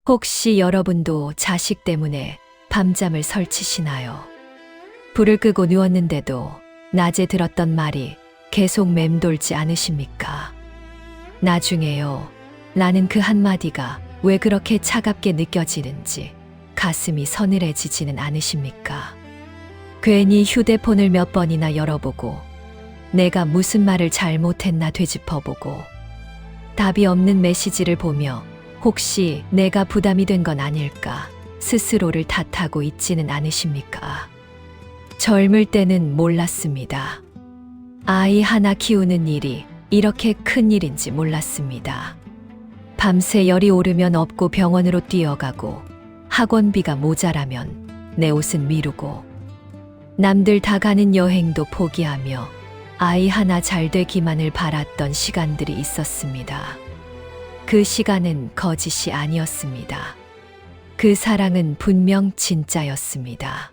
혹시 여러분도 자식 때문에 밤잠을 설치시나요? 불을 끄고 누웠는데도 낮에 들었던 말이 계속 맴돌지 않으십니까? 나중에요. 라는 그 한마디가 왜 그렇게 차갑게 느껴지는지 가슴이 서늘해지지는 않으십니까? 괜히 휴대폰을 몇 번이나 열어보고 내가 무슨 말을 잘못했나 되짚어보고 답이 없는 메시지를 보며 혹시 내가 부담이 된 건 아닐까 스스로를 탓하고 있지는 않으십니까? 젊을 때는 몰랐습니다. 아이 하나 키우는 일이 이렇게 큰 일인지 몰랐습니다. 밤새 열이 오르면 업고 병원으로 뛰어가고 학원비가 모자라면 내 옷은 미루고 남들 다 가는 여행도 포기하며 아이 하나 잘 되기만을 바랐던 시간들이 있었습니다. 그 시간은 거짓이 아니었습니다. 그 사랑은 분명 진짜였습니다.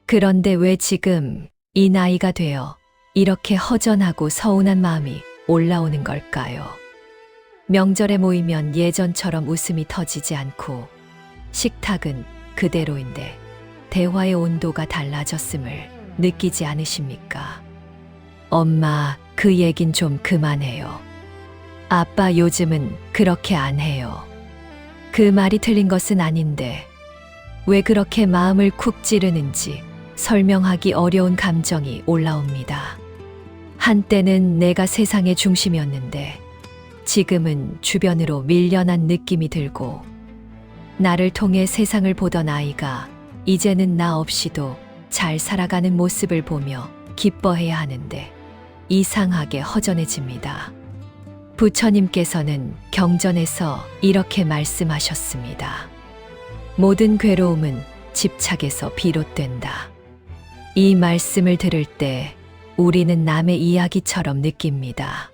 그런데 왜 지금 이 나이가 되어 이렇게 허전하고 서운한 마음이 올라오는 걸까요? 명절에 모이면 예전처럼 웃음이 터지지 않고 식탁은 그대로인데 대화의 온도가 달라졌음을 느끼지 않으십니까? 엄마, 그 얘긴 좀 그만해요. 아빠 요즘은 그렇게 안 해요. 그 말이 틀린 것은 아닌데 왜 그렇게 마음을 쿡 찌르는지 설명하기 어려운 감정이 올라옵니다. 한때는 내가 세상의 중심이었는데 지금은 주변으로 밀려난 느낌이 들고 나를 통해 세상을 보던 아이가 이제는 나 없이도 잘 살아가는 모습을 보며 기뻐해야 하는데 이상하게 허전해집니다. 부처님께서는 경전에서 이렇게 말씀하셨습니다. 모든 괴로움은 집착에서 비롯된다. 이 말씀을 들을 때 우리는 남의 이야기처럼 느낍니다.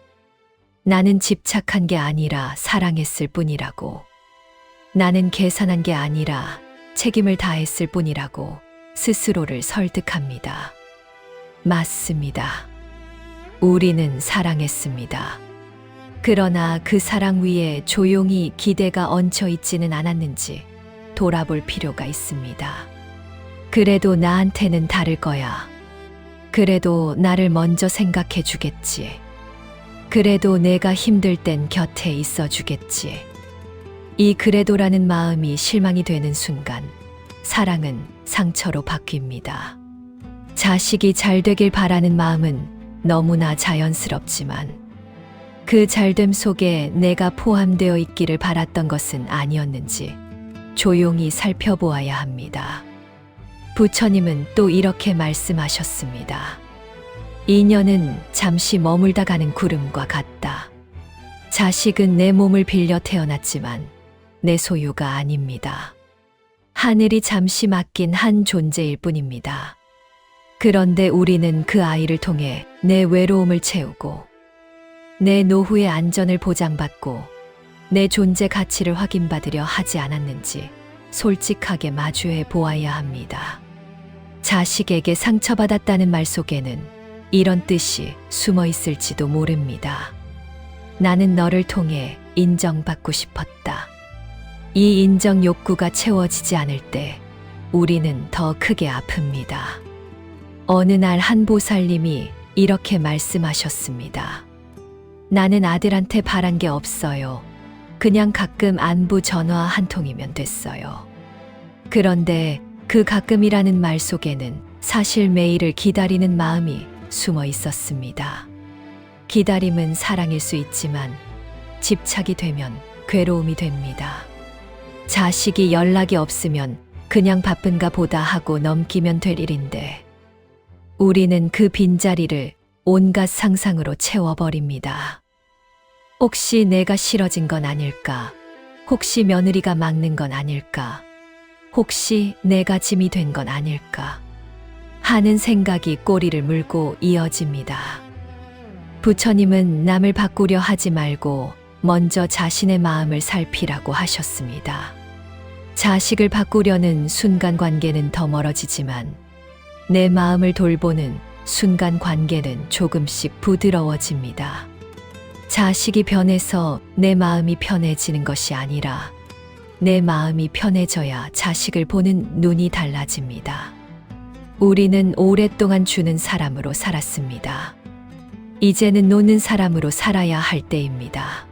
나는 집착한 게 아니라 사랑했을 뿐이라고. 나는 계산한 게 아니라 책임을 다했을 뿐이라고 스스로를 설득합니다. 맞습니다. 우리는 사랑했습니다. 그러나 그 사랑 위에 조용히 기대가 얹혀 있지는 않았는지 돌아볼 필요가 있습니다. 그래도 나한테는 다를 거야. 그래도 나를 먼저 생각해 주겠지. 그래도 내가 힘들 땐 곁에 있어 주겠지. 이 그래도라는 마음이 실망이 되는 순간 사랑은 상처로 바뀝니다. 자식이 잘 되길 바라는 마음은 너무나 자연스럽지만 그 잘됨 속에 내가 포함되어 있기를 바랐던 것은 아니었는지 조용히 살펴보아야 합니다. 부처님은 또 이렇게 말씀하셨습니다. 인연은 잠시 머물다 가는 구름과 같다. 자식은 내 몸을 빌려 태어났지만 내 소유가 아닙니다. 하늘이 잠시 맡긴 한 존재일 뿐입니다. 그런데 우리는 그 아이를 통해 내 외로움을 채우고 내 노후의 안전을 보장받고 내 존재 가치를 확인받으려 하지 않았는지 솔직하게 마주해 보아야 합니다. 자식에게 상처받았다는 말 속에는 이런 뜻이 숨어 있을지도 모릅니다. 나는 너를 통해 인정받고 싶었다. 이 인정 욕구가 채워지지 않을 때 우리는 더 크게 아픕니다. 어느 날 한 보살님이 이렇게 말씀하셨습니다. 나는 아들한테 바란 게 없어요. 그냥 가끔 안부 전화 한 통이면 됐어요. 그런데 그 가끔이라는 말 속에는 사실 매일을 기다리는 마음이 숨어 있었습니다. 기다림은 사랑일 수 있지만 집착이 되면 괴로움이 됩니다. 자식이 연락이 없으면 그냥 바쁜가 보다 하고 넘기면 될 일인데 우리는 그 빈자리를 온갖 상상으로 채워버립니다. 혹시 내가 싫어진 건 아닐까? 혹시 며느리가 막는 건 아닐까? 혹시 내가 짐이 된 건 아닐까? 하는 생각이 꼬리를 물고 이어집니다. 부처님은 남을 바꾸려 하지 말고 먼저 자신의 마음을 살피라고 하셨습니다. 자식을 바꾸려는 순간 관계는 더 멀어지지만 내 마음을 돌보는 순간 관계는 조금씩 부드러워집니다. 자식이 변해서 내 마음이 편해지는 것이 아니라 내 마음이 편해져야 자식을 보는 눈이 달라집니다. 우리는 오랫동안 주는 사람으로 살았습니다. 이제는 놓는 사람으로 살아야 할 때입니다.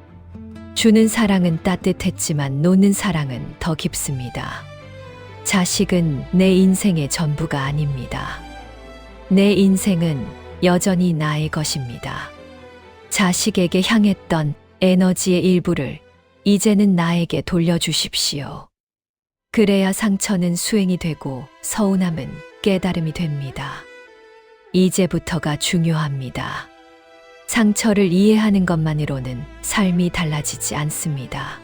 주는 사랑은 따뜻했지만 놓는 사랑은 더 깊습니다. 자식은 내 인생의 전부가 아닙니다. 내 인생은 여전히 나의 것입니다. 자식에게 향했던 에너지의 일부를 이제는 나에게 돌려주십시오. 그래야 상처는 수행이 되고 서운함은 깨달음이 됩니다. 이제부터가 중요합니다. 상처를 이해하는 것만으로는 삶이 달라지지 않습니다.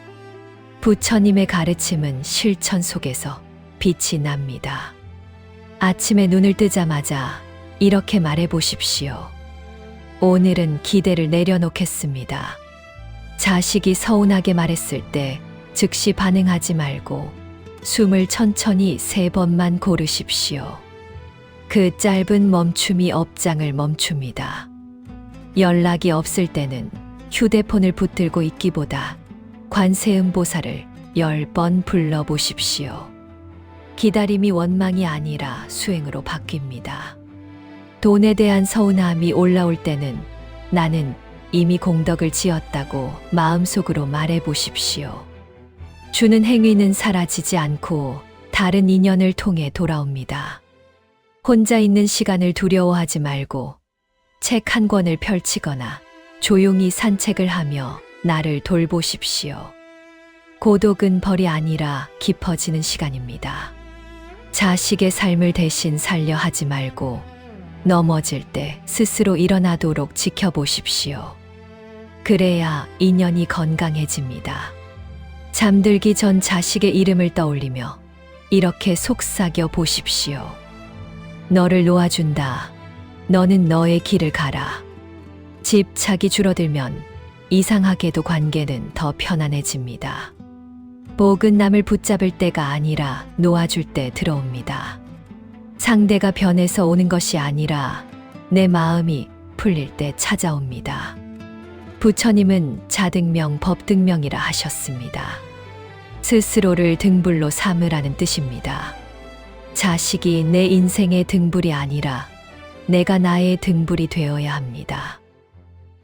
부처님의 가르침은 실천 속에서 빛이 납니다. 아침에 눈을 뜨자마자 이렇게 말해 보십시오. 오늘은 기대를 내려놓겠습니다. 자식이 서운하게 말했을 때 즉시 반응하지 말고 숨을 천천히 3번만 고르십시오. 그 짧은 멈춤이 업장을 멈춥니다. 연락이 없을 때는 휴대폰을 붙들고 있기보다 관세음보살을 10번 불러보십시오. 기다림이 원망이 아니라 수행으로 바뀝니다. 돈에 대한 서운함이 올라올 때는 나는 이미 공덕을 지었다고 마음속으로 말해보십시오. 주는 행위는 사라지지 않고 다른 인연을 통해 돌아옵니다. 혼자 있는 시간을 두려워하지 말고 책 한 권을 펼치거나 조용히 산책을 하며 나를 돌보십시오. 고독은 벌이 아니라 깊어지는 시간입니다. 자식의 삶을 대신 살려 하지 말고 넘어질 때 스스로 일어나도록 지켜보십시오. 그래야 인연이 건강해집니다. 잠들기 전 자식의 이름을 떠올리며 이렇게 속삭여 보십시오. 너를 놓아준다. 너는 너의 길을 가라. 집착이 줄어들면 이상하게도 관계는 더 편안해집니다. 복은 남을 붙잡을 때가 아니라 놓아줄 때 들어옵니다. 상대가 변해서 오는 것이 아니라 내 마음이 풀릴 때 찾아옵니다. 부처님은 자등명 법등명이라 하셨습니다. 스스로를 등불로 삼으라는 뜻입니다. 자식이 내 인생의 등불이 아니라 내가 나의 등불이 되어야 합니다.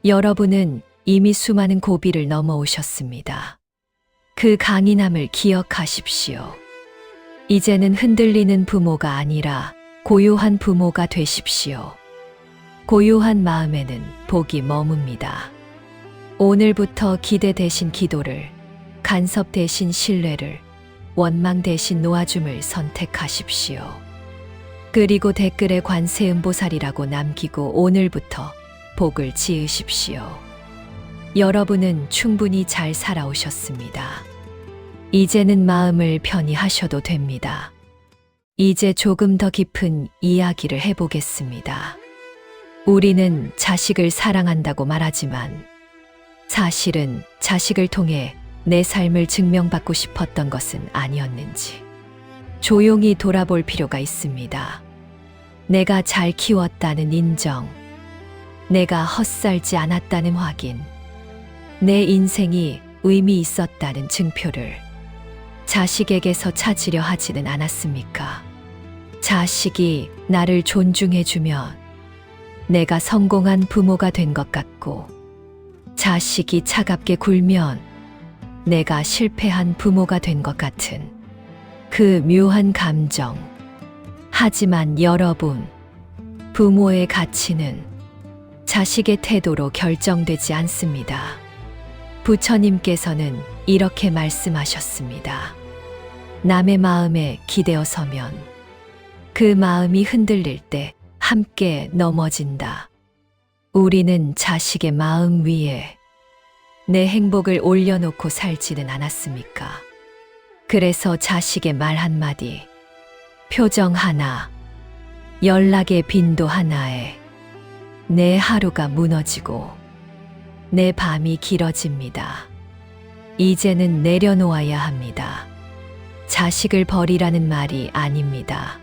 여러분은 이미 수많은 고비를 넘어오셨습니다. 그 강인함을 기억하십시오. 이제는 흔들리는 부모가 아니라 고요한 부모가 되십시오. 고요한 마음에는 복이 머뭅니다. 오늘부터 기대 대신 기도를, 간섭 대신 신뢰를, 원망 대신 놓아줌을 선택하십시오. 그리고 댓글에 관세음보살이라고 남기고 오늘부터 복을 지으십시오. 여러분은 충분히 잘 살아오셨습니다. 이제는 마음을 편히 하셔도 됩니다. 이제 조금 더 깊은 이야기를 해보겠습니다. 우리는 자식을 사랑한다고 말하지만 사실은 자식을 통해 내 삶을 증명받고 싶었던 것은 아니었는지 조용히 돌아볼 필요가 있습니다. 내가 잘 키웠다는 인정, 내가 헛살지 않았다는 확인, 내 인생이 의미 있었다는 증표를 자식에게서 찾으려 하지는 않았습니까? 자식이 나를 존중해주면 내가 성공한 부모가 된 것 같고, 자식이 차갑게 굴면 내가 실패한 부모가 된 것 같은 그 묘한 감정. 하지만 여러분, 부모의 가치는 자식의 태도로 결정되지 않습니다. 부처님께서는 이렇게 말씀하셨습니다. 남의 마음에 기대어 서면 그 마음이 흔들릴 때 함께 넘어진다. 우리는 자식의 마음 위에 내 행복을 올려놓고 살지는 않았습니까? 그래서 자식의 말 한마디, 표정 하나, 연락의 빈도 하나에 내 하루가 무너지고 내 밤이 길어집니다. 이제는 내려놓아야 합니다. 자식을 버리라는 말이 아닙니다.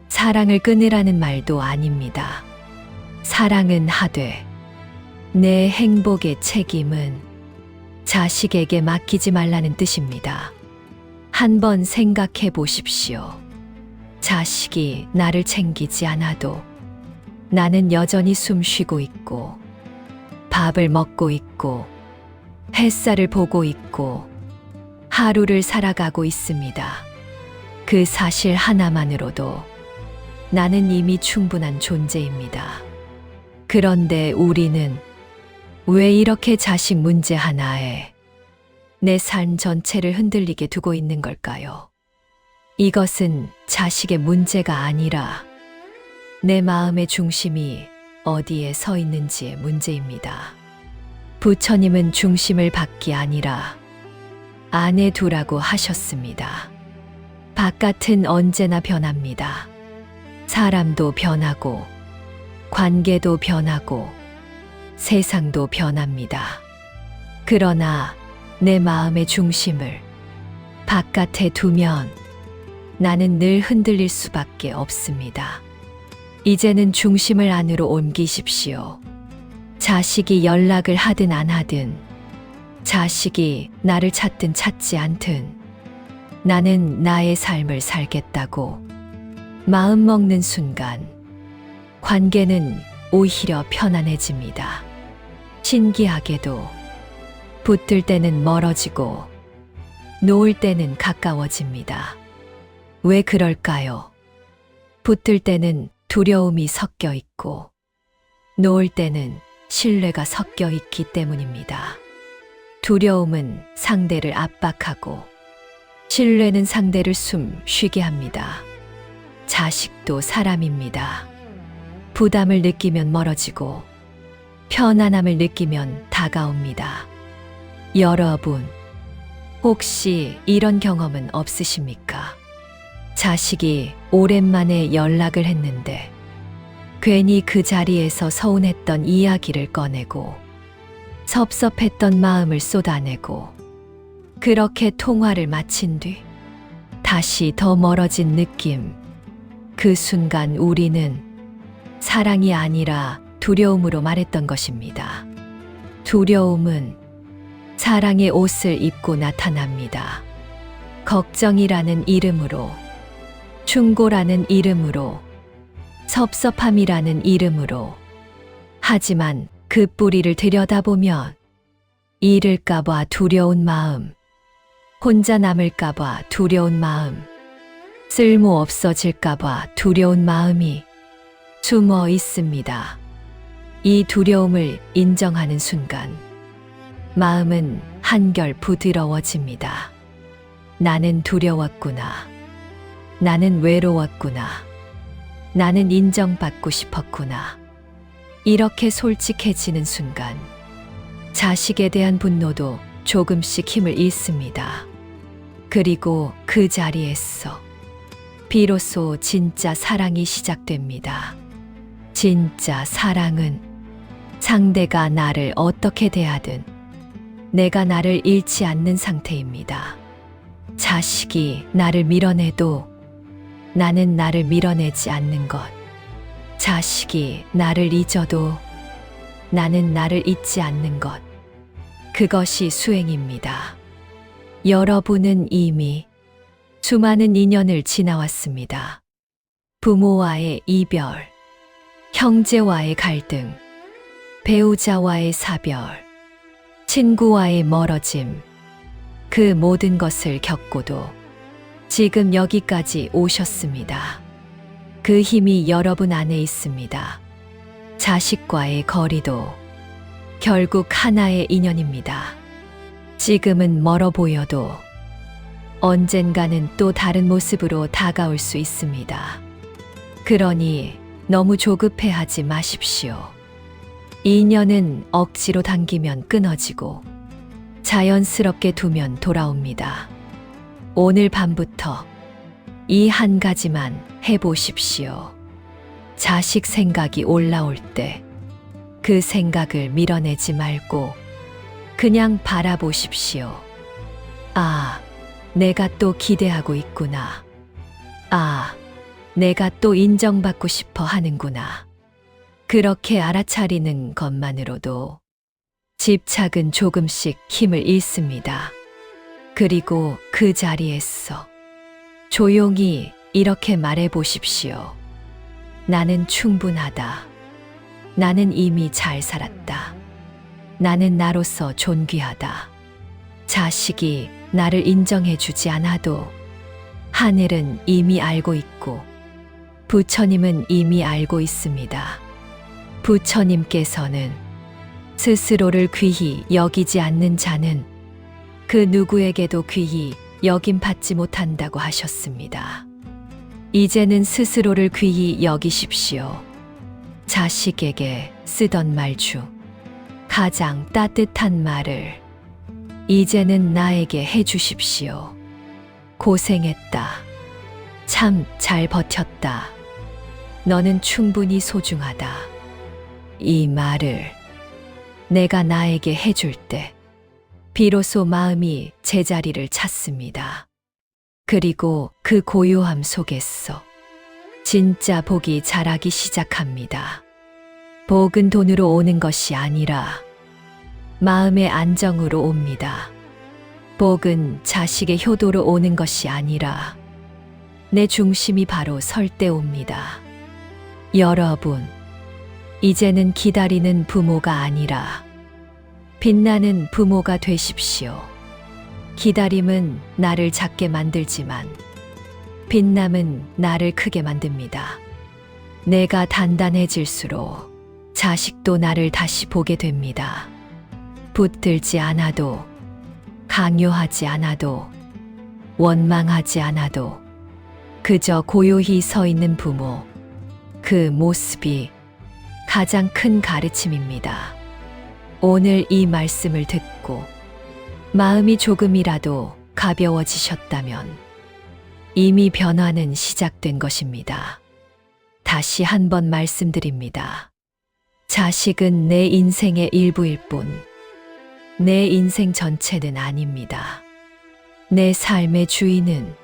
사랑을 끊으라는 말도 아닙니다. 사랑은 하되 내 행복의 책임은 자식에게 맡기지 말라는 뜻입니다. 한번 생각해 보십시오. 자식이 나를 챙기지 않아도 나는 여전히 숨 쉬고 있고, 밥을 먹고 있고, 햇살을 보고 있고, 하루를 살아가고 있습니다. 그 사실 하나만으로도 나는 이미 충분한 존재입니다. 그런데 우리는 왜 이렇게 자식 문제 하나에 내 삶 전체를 흔들리게 두고 있는 걸까요? 이것은 자식의 문제가 아니라 내 마음의 중심이 어디에 서 있는지의 문제입니다. 부처님은 중심을 밖이 아니라 안에 두라고 하셨습니다. 바깥은 언제나 변합니다. 사람도 변하고, 관계도 변하고, 세상도 변합니다. 그러나 내 마음의 중심을 바깥에 두면 나는 늘 흔들릴 수밖에 없습니다. 이제는 중심을 안으로 옮기십시오. 자식이 연락을 하든 안 하든, 자식이 나를 찾든 찾지 않든, 나는 나의 삶을 살겠다고 마음먹는 순간, 관계는 오히려 편안해집니다. 신기하게도 붙을 때는 멀어지고 놓을 때는 가까워집니다. 왜 그럴까요? 붙을 때는 두려움이 섞여 있고 놓을 때는 신뢰가 섞여 있기 때문입니다. 두려움은 상대를 압박하고 신뢰는 상대를 숨 쉬게 합니다. 자식도 사람입니다. 부담을 느끼면 멀어지고 편안함을 느끼면 다가옵니다. 여러분, 혹시 이런 경험은 없으십니까? 자식이 오랜만에 연락을 했는데 괜히 그 자리에서 서운했던 이야기를 꺼내고 섭섭했던 마음을 쏟아내고 그렇게 통화를 마친 뒤 다시 더 멀어진 느낌. 그 순간 우리는 사랑이 아니라 두려움으로 말했던 것입니다. 두려움은 사랑의 옷을 입고 나타납니다. 걱정이라는 이름으로, 충고라는 이름으로, 섭섭함이라는 이름으로. 하지만 그 뿌리를 들여다보면 잃을까봐 두려운 마음, 혼자 남을까봐 두려운 마음, 쓸모 없어질까봐 두려운 마음이 숨어 있습니다. 이 두려움을 인정하는 순간 마음은 한결 부드러워집니다. 나는 두려웠구나. 나는 외로웠구나. 나는 인정받고 싶었구나. 이렇게 솔직해지는 순간 자식에 대한 분노도 조금씩 힘을 잃습니다. 그리고 그 자리에서 비로소 진짜 사랑이 시작됩니다. 진짜 사랑은 상대가 나를 어떻게 대하든 내가 나를 잃지 않는 상태입니다. 자식이 나를 밀어내도 나는 나를 밀어내지 않는 것. 자식이 나를 잊어도 나는 나를 잊지 않는 것. 그것이 수행입니다. 여러분은 이미 수많은 인연을 지나왔습니다. 부모와의 이별, 형제와의 갈등, 배우자와의 사별, 친구와의 멀어짐, 그 모든 것을 겪고도 지금 여기까지 오셨습니다. 그 힘이 여러분 안에 있습니다. 자식과의 거리도 결국 하나의 인연입니다. 지금은 멀어 보여도 언젠가는 또 다른 모습으로 다가올 수 있습니다. 그러니 너무 조급해하지 마십시오. 인연은 억지로 당기면 끊어지고 자연스럽게 두면 돌아옵니다. 오늘 밤부터 이 한 가지만 해보십시오. 자식 생각이 올라올 때 그 생각을 밀어내지 말고 그냥 바라보십시오. 아, 내가 또 기대하고 있구나. 아, 내가 또 인정받고 싶어 하는구나. 그렇게 알아차리는 것만으로도 집착은 조금씩 힘을 잃습니다. 그리고 그 자리에서 조용히 이렇게 말해 보십시오. 나는 충분하다. 나는 이미 잘 살았다. 나는 나로서 존귀하다. 자식이 나를 인정해 주지 않아도 하늘은 이미 알고 있고 부처님은 이미 알고 있습니다. 부처님께서는 스스로를 귀히 여기지 않는 자는 그 누구에게도 귀히 여김받지 못한다고 하셨습니다. 이제는 스스로를 귀히 여기십시오. 자식에게 쓰던 말 중 가장 따뜻한 말을 이제는 나에게 해주십시오. 고생했다. 참 잘 버텼다. 너는 충분히 소중하다. 이 말을 내가 나에게 해줄 때 비로소 마음이 제자리를 찾습니다. 그리고 그 고요함 속에서 진짜 복이 자라기 시작합니다. 복은 돈으로 오는 것이 아니라 마음의 안정으로 옵니다. 복은 자식의 효도로 오는 것이 아니라 내 중심이 바로 설 때 옵니다. 여러분, 이제는 기다리는 부모가 아니라 빛나는 부모가 되십시오. 기다림은 나를 작게 만들지만 빛남은 나를 크게 만듭니다. 내가 단단해질수록 자식도 나를 다시 보게 됩니다. 붙들지 않아도, 강요하지 않아도, 원망하지 않아도 그저 고요히 서 있는 부모, 그 모습이 가장 큰 가르침입니다. 오늘 이 말씀을 듣고 마음이 조금이라도 가벼워지셨다면 이미 변화는 시작된 것입니다. 다시 한번 말씀드립니다. 자식은 내 인생의 일부일 뿐, 내 인생 전체는 아닙니다. 내 삶의 주인은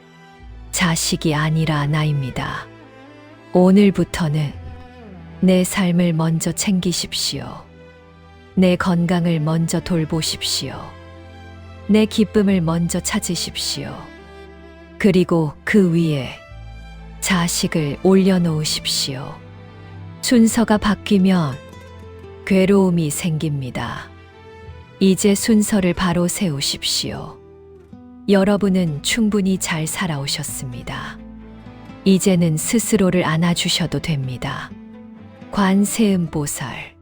자식이 아니라 나입니다. 오늘부터는 내 삶을 먼저 챙기십시오. 내 건강을 먼저 돌보십시오. 내 기쁨을 먼저 찾으십시오. 그리고 그 위에 자식을 올려놓으십시오. 순서가 바뀌면 괴로움이 생깁니다. 이제 순서를 바로 세우십시오. 여러분은 충분히 잘 살아오셨습니다. 이제는 스스로를 안아주셔도 됩니다. 관세음보살